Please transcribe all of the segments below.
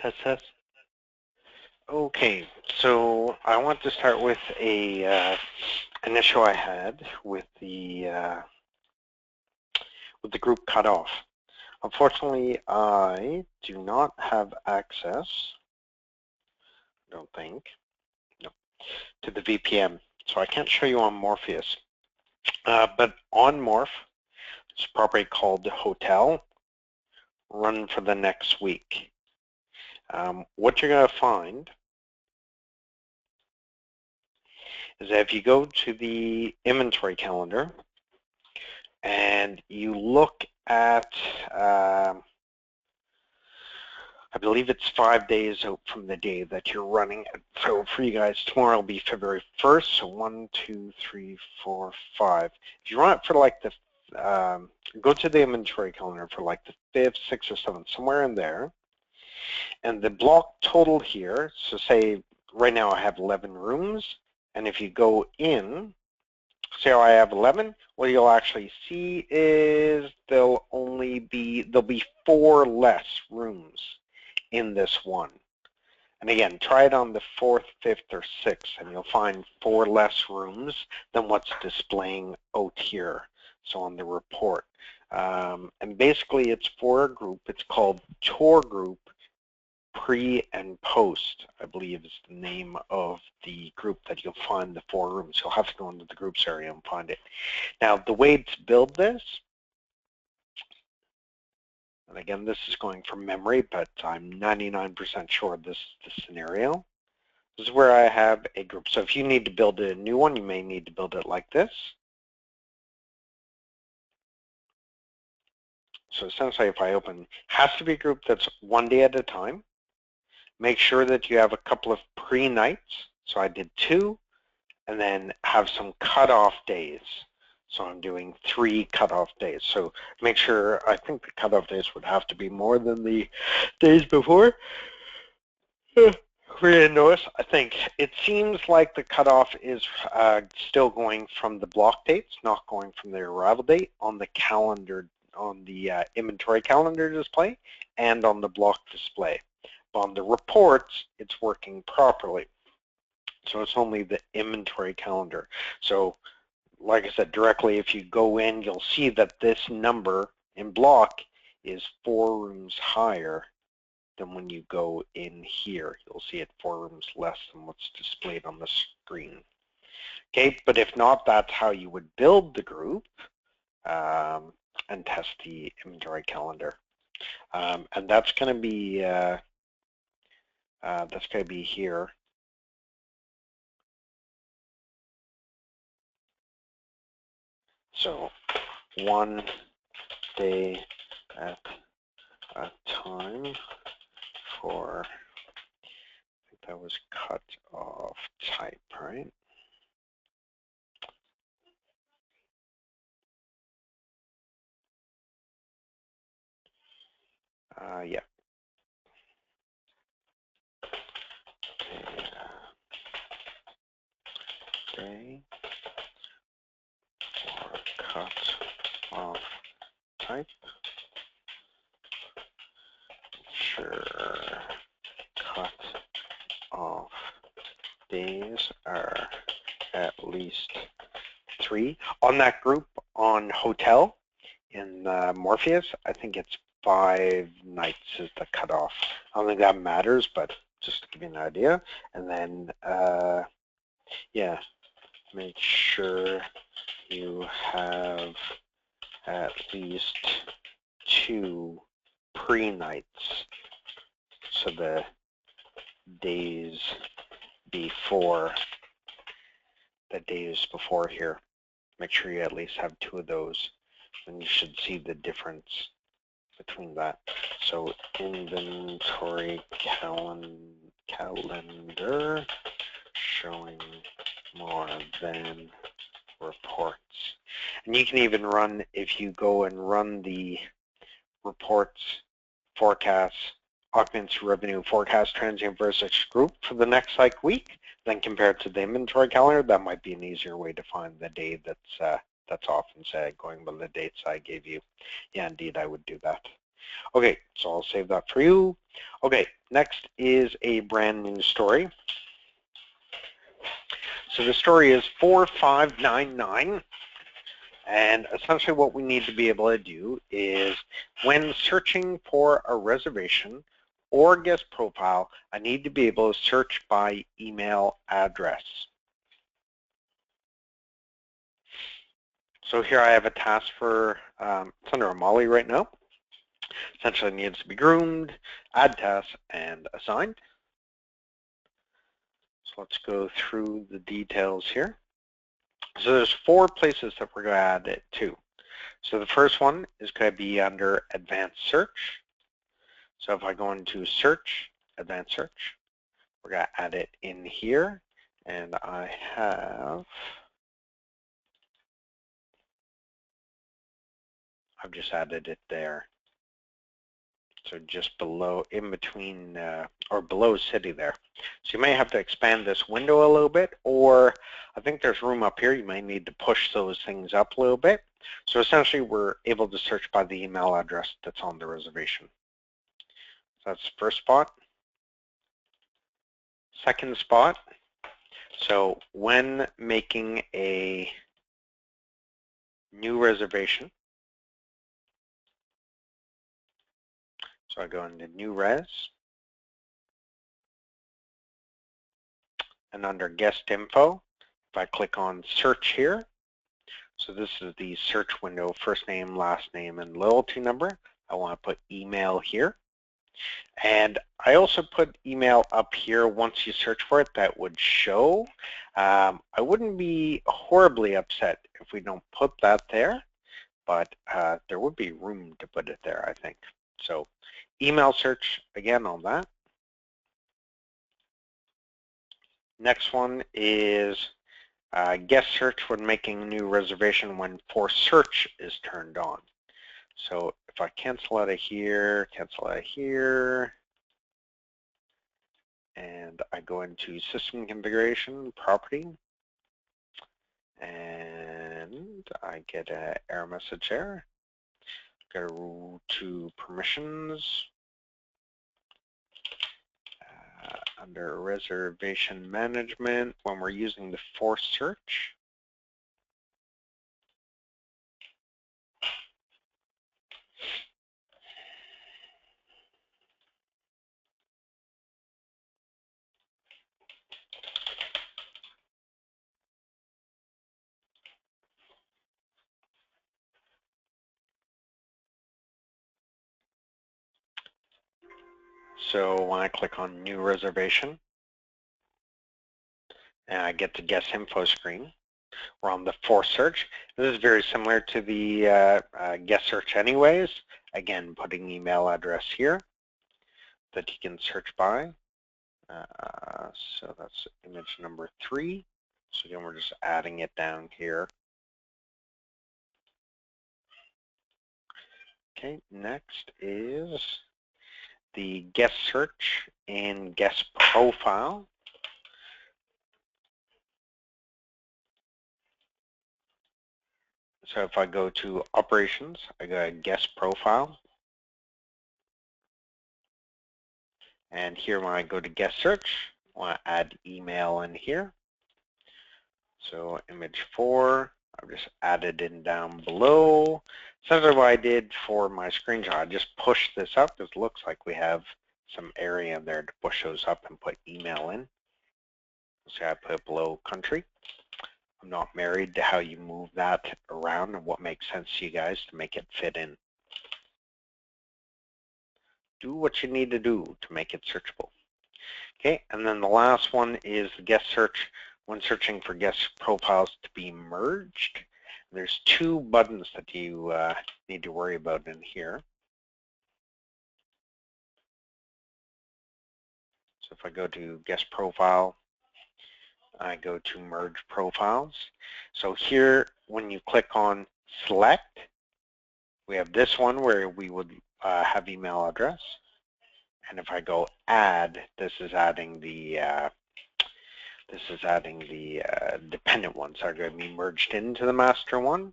Test, test. Okay, so I want to start with an issue I had with the group cutoff. Unfortunately, I do not have access, I don't think, no, to the VPN, so I can't show you on Morpheus. But on Morph, there's a property called Hotel, run for the next week. What you're going to find is that if you go to the inventory calendar and you look at, I believe it's 5 days out from the day that you're running it. So for you guys, tomorrow will be February 1st, so 1, 2, 3, 4, 5. If you run it for like the, go to the inventory calendar for like the 5th, 6th, or 7th, somewhere in there, and the block total here, so say right now I have 11 rooms, and if you go in, say I have 11, what you'll actually see is there'll be 4 less rooms in this one. And again, try it on the 4th, 5th, or 6th, and you'll find 4 less rooms than what's displaying out here, so on the report. And basically it's for a group, it's called Tour Group Pre and Post, I believe is the name of the group that you'll find the 4 rooms. You'll have to go into the groups area and find it. Now, the way to build this, and again, this is going from memory, but I'm 99% sure this is the scenario. This is where I have a group. So if you need to build a new one, you may need to build it like this. So essentially, if I open, has to be a group that's 1 day at a time. Make sure that you have a couple of pre-nights. So I did 2, and then have some cutoff days. So I'm doing 3 cutoff days. So make sure, I think the cutoff days would have to be more than the days before. We notice, I think it seems like the cutoff is still going from the block dates, not going from the arrival date on the calendar, on the inventory calendar display and on the block display. But on the reports, it's working properly. So it's only the inventory calendar. So like I said, directly if you go in, you'll see that this number in block is 4 rooms higher than when you go in here. You'll see it 4 rooms less than what's displayed on the screen. Okay, but if not, that's how you would build the group and test the inventory calendar. And that's going to be here. So 1 day at a time for, I think that was cut off type, right? Yeah. Day or cut off type. Sure. Cut off days are at least 3. On that group on hotel in Morpheus, I think it's 5 nights is the cutoff. I don't think that matters, but just to give you an idea. And then, yeah, make sure you have at least 2 pre-nights. So the days before, here, make sure you at least have 2 of those, and you should see the difference between that. So inventory calendar showing more than reports. And you can even run, if you go and run the reports, forecasts, occupancy revenue forecast transient versus group for the next week, then compared to the inventory calendar, that might be an easier way to find the day that's off instead of going by the dates I gave you. Yeah, indeed, I would do that. Okay, so I'll save that for you. Okay, next is a brand new story. So the story is 4599, and essentially what we need to be able to do is when searching for a reservation or guest profile, I need to be able to search by email address. So here I have a task for, it's under Amali right now. Essentially it needs to be groomed, add task, and assigned. So let's go through the details here. So there's 4 places that we're going to add it to. So the first one is going to be under advanced search. So if I go into search, advanced search, we're going to add it in here. And I've just added it there. So just below, in between, or below city there. So you may have to expand this window a little bit, or I think there's room up here. You may need to push those things up a little bit. So essentially, we're able to search by the email address that's on the reservation. So that's the first spot. Second spot, so when making a new reservation, so I go into new res, and under guest info, if I click on search here, so this is the search window, first name, last name, and loyalty number. I want to put email here. And I also put email up here. Once you search for it, that would show. I wouldn't be horribly upset if we don't put that there, but there would be room to put it there, I think. So email search, again, on that. Next one is guest search when making a new reservation when for search is turned on. So if I cancel out of here, and I go into system configuration, property, and I get an error message there. Go to permissions, under reservation management, when we're using the for search, so when I click on new reservation, and I get the guest info screen, we're on the for search. This is very similar to the guest search anyways. Again, putting email address here that you can search by. So that's image number 3. So again, we're just adding it down here. Okay, next is the guest search and guest profile. So if I go to operations, I go to guest profile. And here when I go to guest search, I want to add email in here. So image 4, I've just added in down below. Essentially what I did for my screenshot, I just pushed this up because it looks like we have some area there to push those up and put email in. So I put below country. I'm not married to how you move that around and what makes sense to you guys to make it fit in. Do what you need to do to make it searchable. Okay, and then the last one is the guest search when searching for guest profiles to be merged. There's 2 buttons that you need to worry about in here. So if I go to guest profile, I go to merge profiles. So here, when you click on select, we have this one where we would have email address. And if I go add, this is adding the dependent ones are going to be merged into the master one.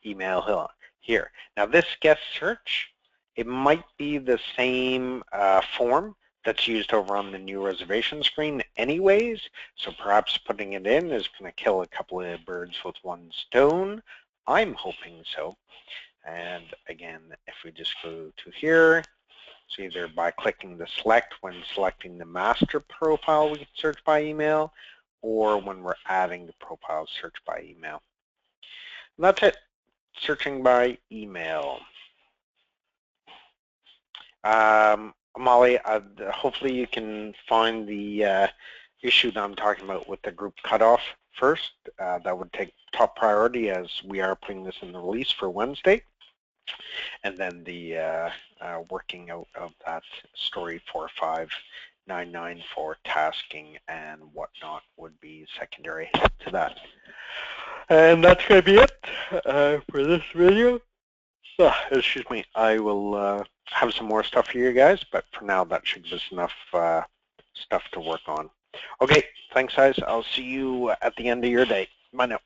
Email here. Now this guest search It might be the same form that's used over on the new reservation screen anyways, so perhaps putting it in is going to kill a couple of birds with one stone. I'm hoping so. And again, if we just go to here, so either by clicking the select when selecting the master profile, we can search by email, or when we're adding the profile, search by email. And that's it, searching by email. Molly, hopefully you can find the issue that I'm talking about with the group cutoff first. That would take top priority as we are putting this in the release for Wednesday. And then the working out of that story 4599 for tasking and whatnot would be secondary to that. And that's going to be it for this video. Excuse me, I will have some more stuff for you guys, but for now that should give us enough stuff to work on. Okay, thanks guys. I'll see you at the end of your day. Bye now.